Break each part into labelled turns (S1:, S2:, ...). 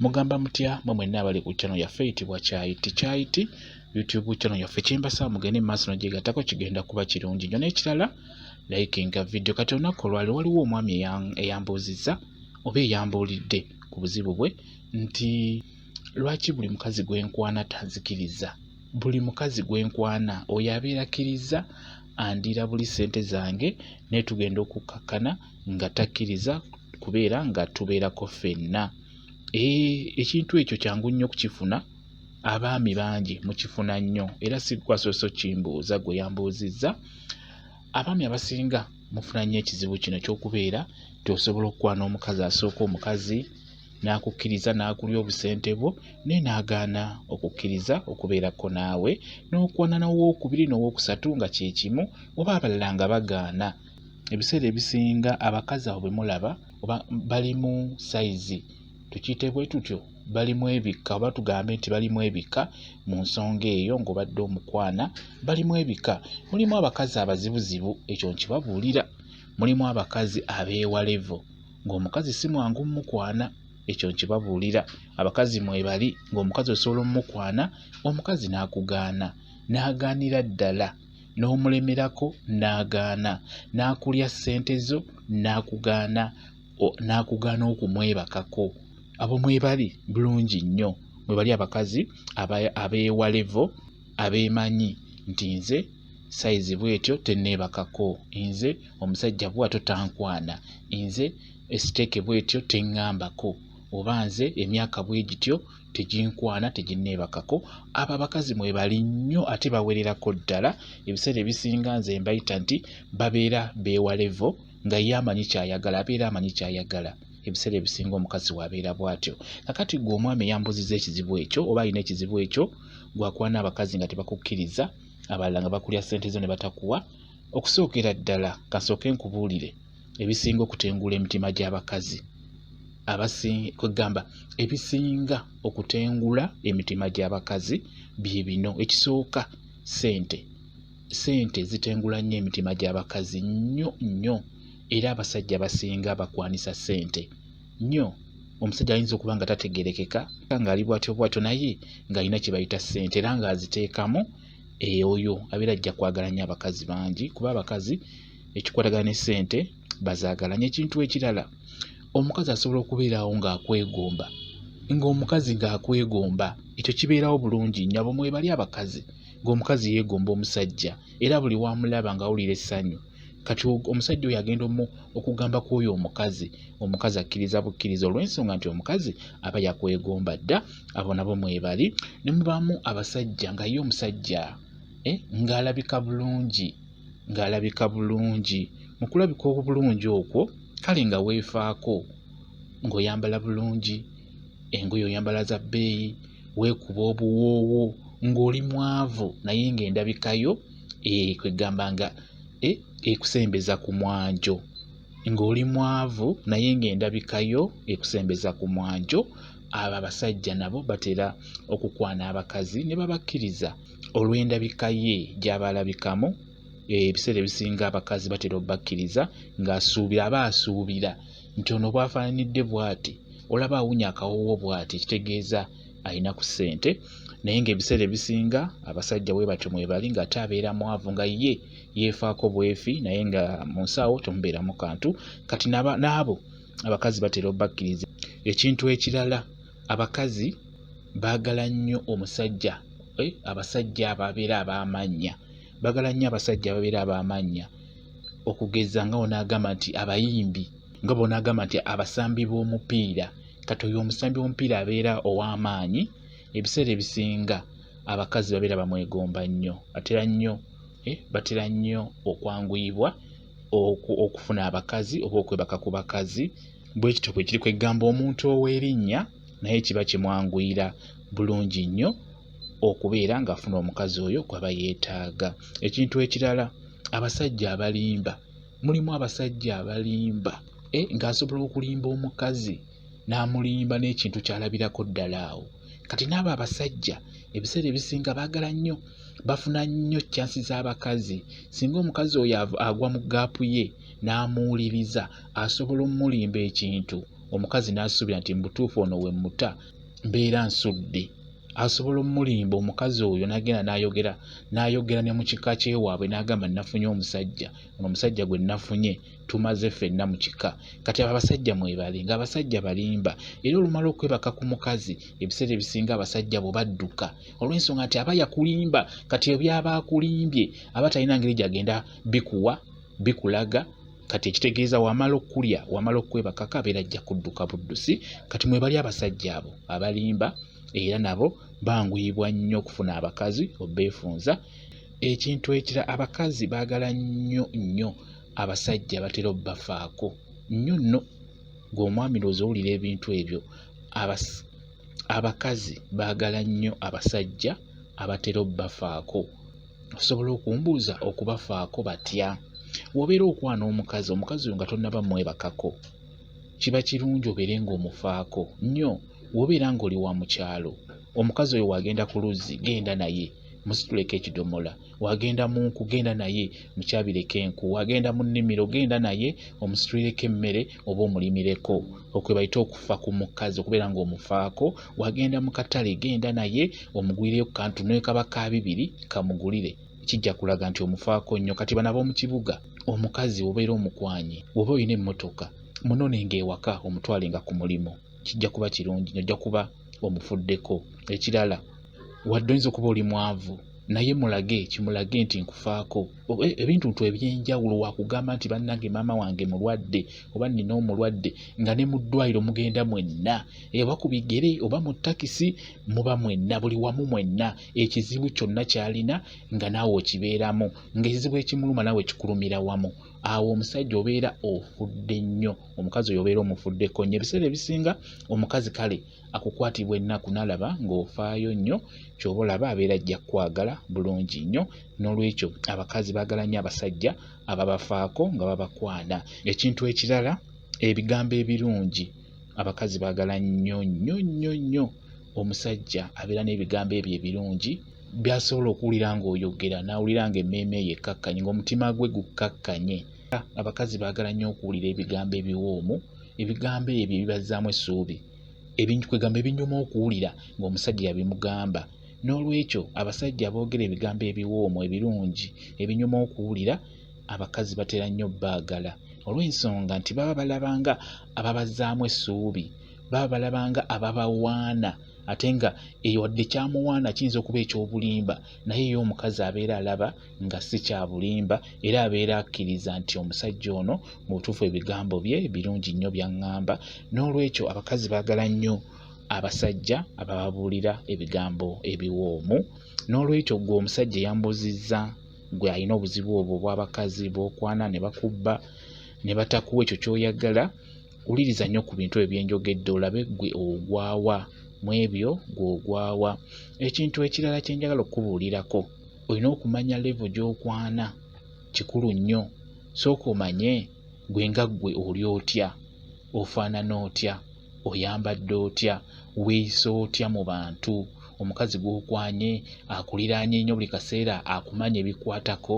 S1: Mugamba mutya mwe mwenna abali ku channel yaffe eyitibwa Kyayiti YouTube channel yaffe kyembasa mugende maaso n'ogyegattako kigenda kuba kirungi nnyo. N'ekirala likinga video. Kati olunaku olwali waliwo omwami eyambuuzizza oba eyambuulidde ku buzibu bwe nti lwaki buli mukazi gwenkwana tanzikiriza, buli mukazi gwenkwana oyo abeera akkiriza andira buli ssente zange naye tugenda okukakkana nga takkiriza kubeera nga tubeerako ffenna. Ekintu ekyo kyangu nnyo kukifuna, abaami bangi mukifuna nnyo era si kwasoso kimbuuza gwe yambuuzizza. Abaami abasinga mufuna nnyo ekizibu kino ky'okubeera tosobola okukwana omukazi asooka omukazi n'akukkiriza n'akulya obusente bwo naye n'agaana okukkiriza okubeerako naawe, n'okwana n'owookubiri n'owookusatu nga kye kimu oba abalala nga bagaana. Ebiseera ebisinga abakazi abo bwe mulaba oba bali mu sayizi tukiyite bwe tutyo, balimu ebika oba tugambe nti balimu ebika mu nsonga eyo ng'obadde omukwana, balimu ebika. Mulimu abakazi abazibuzibu, ekyo nkibabuulira. Mulimu abakazi abeewalevo ng'omukazi si mwangu mukwana, ekyo nkibabuulira. Abakazi mwebali ng'omukazi osobola omukwana omukazi n'akugaana, n'agaanira ddala, n'omulemerako n'agaana, n'akulya ssente zo n'akugaana, n'akugaana okumwebakako. Abo mwebali bulungi nnyo, mwebali abakazi abeewalevo abeemanyi nti nze sayizi bwetyo tenneebakako, nze omusajja bw'atyo tankwana, nze esiteeke bwetyo teŋŋambako, oba nze emyaka bwe gityo teginkwana teginneebakako. Abo abakazi mwebali nnyo ate bawererako ddala. Ebiseera ebisinga nze mbayita nti babeera beewalevo nga ye amanyi ky'ayagala, abeera amanyi ky'ayagala. Ebiseera ebisinga omukazi wabeera bw'atyo. Kakati gwe omwami eyambuzizza ekizibu ekyo oba alina ekizibu ekyo, gwakwana abakazi nga tebakukkiriza, abalala nga bakulya ssente zo ne batakuwa. Okusookera ddala kasooke nkubuulire ebisinga okutengula emitima gy'abakazi, kwegamba ebisinga okutengula emitima gy'abakazi bye bino. Ekisooka ssente. Ssente zitengula nnyo emitima gy'abakazi nnyo nnyo, era abasajja basinga bakwanisa ssente nnyo. Omusajja ayinza okuba nga tategerekeka ng'ali bw'atyo bw'atyo naye ng'alina kye bayita ssente era ng'aziteekamu. Oyo abeera ajja kwagala nnyo abakazi bangi, kuba abakazi ekikwatagana ne ssente bazaagala nnyo. Ekintu ekirala, omukazi asobola okubeerawo ng'akwegomba, ng'omukazi ng'akwegomba, ekyo kibeerawo bulungi nnyo. Abo mwebali abakazi ng'omukazi yeegomba omusajja era buli wamulaba ng'awulira essanyu. Kati omusajja oyo agenda okugamba ku oyo omukazi, omukazi akkiriza bukkiriza olw'ensonga nti omukazi aba yakwegomba dda. Abo nabo mwebali. Ne mubaamu abasajja nga ye omusajja ng'alabika bulungi, ng'alabika bulungi. Mu kulabika obulungi okwo kale nga weefaako, ng'oyambala bulungi, engoye oyambala za bbeeyi, weekuba obuwoowo, ng'oli mwavu naye ng'endabikayo kwegamba nga ekusembeza ku mwanjo, ng'oli mwavu naye ng'endabikayo ekusembeza ku mwanjo. Abo abasajja nabo batera okukwana abakazi ne babakkiriza olw'endabika ye gy'abalabikamu. Ebiseera ebisinga abakazi batera obbakkiriza aba asuubira nti ono bw'afaananidde bw'ati, olaba awunya akawoowo bw'ati, ekitegeeza alina ku ssente. Naye ng'ebiseera ebisinga abasajja bwe batyo mwebali ng'ate abeera mwavu nga ye yeefaako bwefi naye nga mu nsawo temubeeramu kantu. Kati n'abo abakazi batera obbakkiriza. Ekintu ekirala, abakazi baagala nnyo omusajja, abasajja ababeera ab'amannya, baagala nnyo abasajja ababeera ab'amannya, okugeza nga onaagamba nti abayimbi, nga bonaagamba nti abasambi b'omupiira. Kati oyo omusambi w'omupiira abeera ow'amaanyi. Ebiseera ebisinga abakazi babeera bamwegomba nnyo, batera nnyo okwanguyibwa okufuna abakazi oba okwebaka ku bakazi. Bwe kityo bwe kiri, kwegamba omuntu ow'erinnya naye kiba kimwanguyira bulungi nnyo okubeera ng'afuna omukazi oyo gw'aba yeetaaga. Ekintu ekirala, abasajja abalimba. Mulimu abasajja abalimba ng'asobola okulimba omukazi n'amulimba n'ekintu ky'alabirako ddala awo. Kati n'abo abasajja ebiseera ebisinga baagala nnyo, bafuna nnyo chansi z'abakazi. Singa omukazi oyo agwa mu gaapu ye n'amuwuliriza, asobola omulimba ekintu omukazi n'asuubira nti mbutuufu ono we muta mbeera nsudde, asobola omulimba omukazi oyo n'agenda n'ayogera ne mu kika kyewaabwe n'agamba nafunye omusajja, ono omusajja gwe nafunye tumaze ffenna mu kika. Kati abasajja mwebale ng'abasajja balimba, era olumala okwebaka ku mukazi ebiseera ebisinga abasajja bo badduka olw'ensonga nti aba yakulimba. Kati ebyaba akulimbye aba talina ngeri gy'agenda bikulaga. Kati ekitegeeza wamala okulya wamala okwebakako abeera ajja kudduka buddusi. Kati mwebali abasajja abo abalimba era nabo banguyibwa nnyo okufuna abakazi obeefunza. Ekintu ekira abakazi baagala nnyo abasajja batera obbafaako nnyo nno. Gw'omwami lowooza owulira ebintu ebyo. Abakazi baagala nnyo abasajja abatera obbafaako. Osobola okumbuuza okubafaako batya? Wobeera okwana omukazi oyo nga tonnaba mwebakako, kiba kirungi obeere ng'omufaako nnyo. Wobeera ng'oli wa mu kyalo, omukazi oyo wagenda ku luzzi genda naye musituleko ekidomola, wagenda mu nku genda naye mukyabireko enku, wagenda mu nnimiro genda naye omusitulireko emmere oba omulimireko. Okwe bayita okufa ku mukazi, okubeera ng'omufaako. Wagenda mu katale genda naye omugwireyo ku kantu ne kaba ka 2 kamugulire, kijja kulaga nti omufaako nnyo. Kati bano ab'omu kibuga, omukazi obeera omukwanye, oba olina emmotoka munonenga ewaka omutwalenga ku mulimu, kijja kuba kirungi, ojja kuba omufuddeko. Ekirala, wadde oyinza okuba oli mwavu naye kimulage nti nkufaako. Ebintu eby'enjawulo wakugamba nti bannange maama wange mulwadde oba nnina omulwadde, nga ne mu ddwaliro mugenda mwenna, oba ku bigere oba mu takisi muba mwenna, buli wamu mwenna. Ekizibu kyonna ky'alina nga naawe okibeeramu, ng'ekizibu ekimuluma naawe kikulumira wamu. Awo omusajja obeera ofudde nnyo, omukazi oyo obeera omufuddeko nnyo. Ebiseera ebisinga omukazi kale akukwatibwa ennaku n'alaba ng'ofaayo nnyo, ky'oba olaba abeera ajja kwagala bulungi nnyo. N'olwekyo abakazi baagala nnyo abasajja ababafaako nga babakwana. Ekintu ekirala, ebigambo ebirungi. Abakazi baagala nnyo omusajja abeera n'ebigambo ebyo ebirungi by'asobola okuwulira ng'oyogera n'awulira ng'emmeeme ye ekkakkanye, ng'omutima gwe gukkakkanye. Abakazi baagala nnyo okuwulira ebigambo ebiwoomu. Ebigambo ebyo bibazzaamu essuubi, kwegamba ebinyuma okuwulira ng'omusajja yabimugamba. N'olwekyo abasajja boogera ebigambo ebiwoomu ebirungi ebinyuma okuwulira, abakazi batera nnyo baagala, olw'ensonga nti baba balabanga ababazzaamu essuubi, baba balabanga ababawaana. Ate nga wadde kyamuwaana kiyinza okuba eky'obulimba, naye ye omukazi abeera alaba nga si kya bulimba, era abeera akkiriza nti omusajja ono mu butuufu ebigambo bye birungi nnyo by'aŋŋamba. N'olwekyo abakazi baagala nnyo abasajja abababuulira ebigambo ebiwoomu. N'olwekyo gwe omusajja yambuzizza, gwe alina obuzibu obwo bw'abakazi bw'okwana ne bakubba ne batakuwa ekyo ky'oyagala, wuliriza nnyo ku bintu ebyenjogedde olabe gwe ogwawa mu ebyo gw'ogwawa. Ekintu ekirala kye njagala okubuulirako, olina okumanya level gy'okwana, kikulu nnyo. Sooka omanye gwe nga ggwe oli otya, ofaanana otya, oyambadde otya, weeyisa otya mu bantu. Omukazi gw'okwanye akuliraanye nnyo buli kaseera akumanya ebikwatako.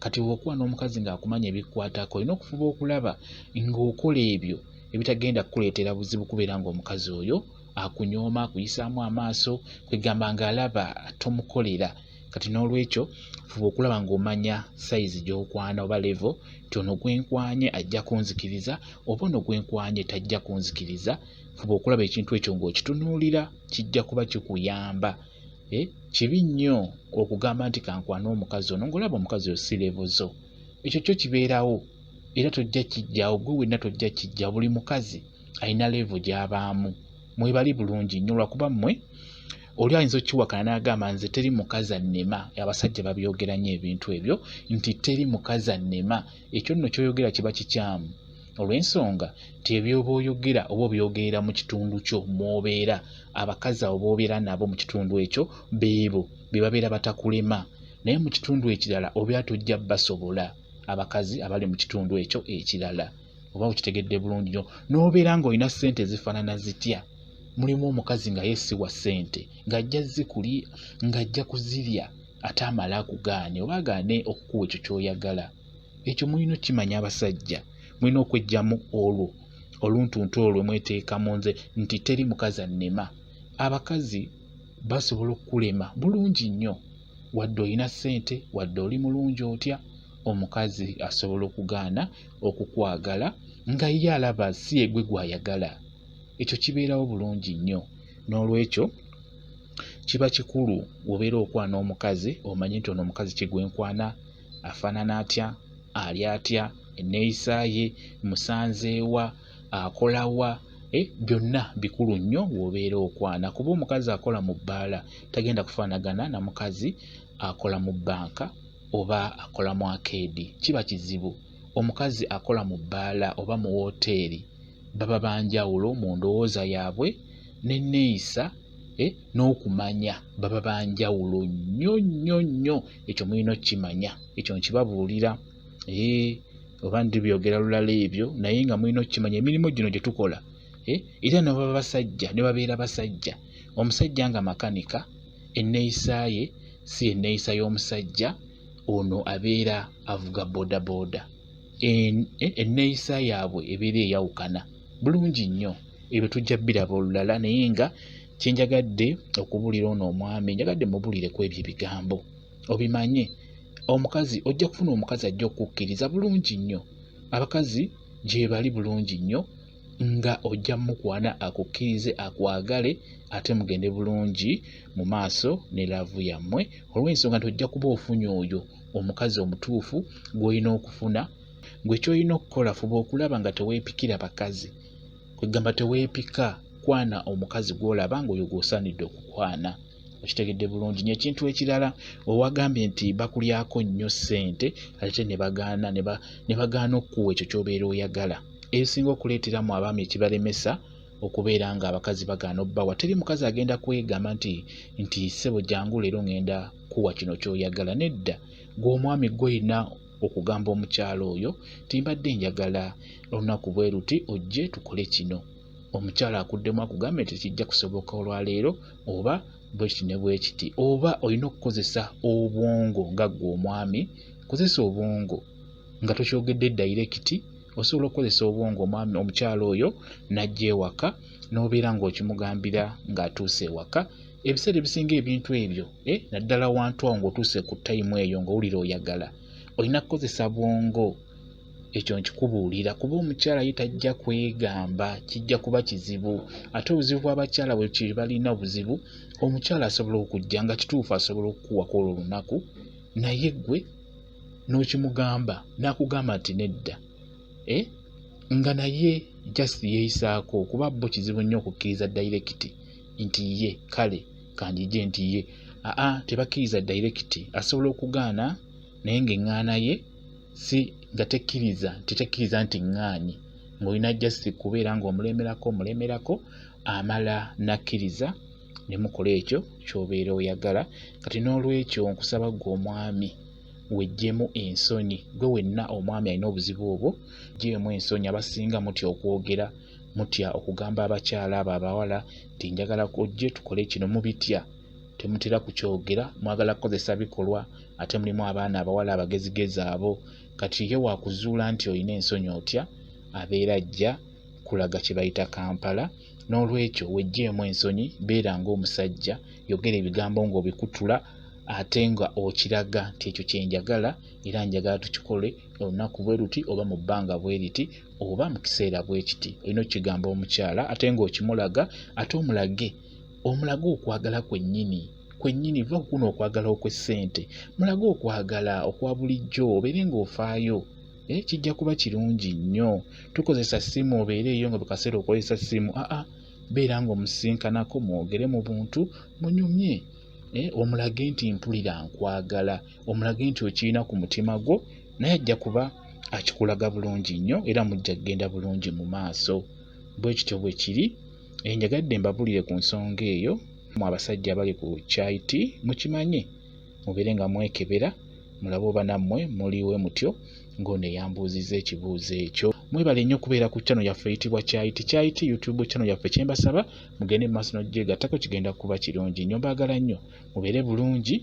S1: Kati bw'okwana omukazi ng'akumanya ebikwatako, olina okufuba okulaba ng'okola ebyo ebitagenda kukuleetera buzibu, kubeera ng'omukazi oyo akunyooma, akuyisaamu amaaso, kwegamba ng'alaba tomukolera. Kati n'olwekyo fuba okulaba ng'omanya sayizi gy'okwana oba level, ti ono gwenkwanye ajja kunzikiriza oba ono gwenkwanye tajja kunzikiriza. Fuba okulaba ekintu ekyo ng'okitunuulira, kijja kuba kikuyamba. Kibi nnyo okugamba nti kankwana omukazi ono ng'olaba omukazi oyo si level zo. Ekyo kyo kibeerawo era tojja kijjawo, gwe wenna tojja kijja. Buli mukazi alina level gy'abaamu. Mwebali bulungi nnyo, lwakuba mmwe oli ayinza okukiwakana n'agamba nze teri mukazi annema. Abasajja babyogera nnyo ebintu ebyo nti teri mukazi annema. Ekyo nno ky'oyogera kiba kikyamu, olw'ensonga nti ebyoba oyogera oba obyogerera mu kitundu kyo mw'obeera, abakazi abo b'obeera nabo mu kitundu ekyo beebo be babeera batakulema, naye mu kitundu ekirala obeera tojja basobola abakazi abali mu kitundu ekyo ekirala. Oba ukitegedde bulungi nnyo. N'obeera ng'olina ssente zifaanana zitya, mulimu omukazi nga yesiwa ssente ng'ajja zikuli ng'ajja kuzirya ate amala akugaane oba agaane okukuwa ekyo ky'oyagala. Ekyo mulina okimanya abasajja, mulina okweggyamu olwo oluntuntu olwo mweteeka mu nze nti teri mukazi annema. Abakazi basobola okukulema bulungi nnyo, wadde olina ssente, wadde oli mulungi otya, omukazi asobola okugaana okukwagala nga ye alaba si ye gwe gw'ayagala. Ekyo kibeerawo bulungi nnyo. N'olwekyo kiba kikulu bw'obeera okwana omukazi omanye nti ono omukazi kigwenkwana, afaanana atya, ali atya, enneeyisa ye, musanzeewa, akolawa, byonna bikulu nnyo bw'obeera okwana. Kuba omukazi akola mu bbaala tagenda kufaanagana na mukazi akola mu bbanka oba akola mu akeedi. Kiba kizibu. Omukazi akola mu bbaala oba mu wooteeri baba banjawulo mu ndowooza yaabwe n'enneeyisa n'okumanya baba banjawulo nnyo nnyo nnyo. Ekyo mulina okkimanya, ekyo nkibabuulira. Oba ndibyogera lulala ebyo, naye nga mulina okkimanya emirimu gino gye tukola era ne baba basajja ne babeera basajja. Omusajja nga makanika, enneeyisa ye si enneeyisa y'omusajja, ono abeera avuga boodabooda. Enneeyisa yaabwe ebeera eyawukana bulungi nnyo. Ebyo tujja biraba olulala, naye nga kye njagadde okubuulira ono omwami, njagadde mubuulireko ebyo ebigambo obimanye. Omukazi ojja kufuna omukazi ajja okukkiriza bulungi nnyo. Abakazi gye bali bulungi nnyo nga ojja mukwana akukkirize, akwagale, ate mugende bulungi mu maaso ne laavu yammwe, olw'ensonga nti ojja kuba ofunye oyo omukazi omutuufu gw'olina okufuna. Gwe ky'olina okukola fuba okulaba nga teweepikira bakazi. Kwegamba teweepika, kwana omukazi gw'olaba ng'oyo gw'osaanidde okukwana. Okitegedde bulungi nnyo. Ekintu ekirala, owagambye nti bakulyako nnyo ssente ate ne bagaana okukuwa ekyo ky'obeera oyagala. Ebisinga okuleeteramu abaami ekibalemesa okubeera nga abakazi bagaana obbawa. Teri mukazi agenda kwegamba nti ssebo jangu leero ngenda kuwa kino ky'oyagala. Nedda, gw'omwami gw'olina okugamba omukyala oyo nti mbadde njagala olunaku bwe luti ojje tukole kino. Omukyala akuddemu akugambe nti kijja kusoboka olwaleero oba bwe kiti ne bwe kiti. Oba olina okukozesa obwongo nga gw'omwami. Kozesa obwongo nga tokyogedde dayirекiti. Osobola okukozesa obwongo omukyala oyo n'ajja ewaka n'obeera ng'okimugambira ng'atuuse ewaka. Ebiseera ebisinga ebintu ebyo naddala wantu awo ng'otuuse ku tayimu eyo ng'owulira oyagala, olina kukozesa bwongo. Ekyo nkikubuulira kuba omukyala ye tajja kwegamba, kijja kuba kizibu. Ate obuzibu bw'abakyala bwe balina obuzibu, omukyala asobola okujja nga kituufu asobola okukuwako olwo olunaku, naye ggwe n'okimugamba n'akugamba nti nedda, nga naye just yeeyisaako, kuba bo kizibu nnyo okukkiriza dayirекiti nti ye kale kanjije nti ye tebakkiriza dayirekiti. Asobola okugaana naye ng'eŋŋaana ye si nga tekkiriza nti ŋŋaanyi, ng'olina just kubeera ng'omulemerako amala nakkiriza ne mukola ekyo ky'obeera oyagala. Kati n'olwekyo nkusaba ggwe omwami weggyemu ensonyi. Gwe wenna omwami alina obuzibu obwo, ggyemu ensonyi. Abasinga mutya okwogera, mutya okugamba abakyala abo abawala nti njagala ojje tukole kino, mubitya. Temutera kukyogera, mwagala kukozesa bikolwa. Ate mulimu abaana abawala abagezigezi abo. Kati ye waakuzuula nti olina ensonyi otya, abeera ajja kulaga kye bayita Kampala. N'olwekyo weggyemu ensonyi, beera ng'omusajja, yogera ebigambo ng'obikutula ate nga okiraga nti ekyo kye njagala era njagala tukikole olunaku bwe luti oba mu bbanga bwe liti oba mu kiseera bwe kiti. Olina okukigamba omukyala ate ng'okimulaga, ate omulage okwagala kwennyini va kuno okwagala okw'essente. Mulage okwagala okwa bulijjo, obeere ng'ofaayo. Kijja kuba kirungi nnyo. Tukozesa ssimu, obeereeyo nga bukaseera okozesa ssimu. Beera ng'omusinkanako, mwogere mu buntu, munyumye. Omulage nti mpulira nkwagala, omulage nti okirina ku mutima gwo, naye ajja kuba akikulaga bulungi nnyo era mujja kgenda bulungi mu maaso. Bwe kityo bwe kiri. Njagadde mbabuulire ku nsonga eyo. Mu abasajja abali ku kyayiti mukimanye, mubeere nga mwekebera, mulabe oba nammwe muliwe mutyo ng'ono eyambuuzizza ekibuuzo ekyo. Mwebale nnyo okubeera ku channel yaffe eyitibwa Kyayiti YouTube channel yaffe. Kye mbasaba mugende mu maaso n'ogyegattako, kigenda kuba kirungi nnyo. Mbaagala nnyo, mubeere bulungi,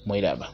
S1: mweraba.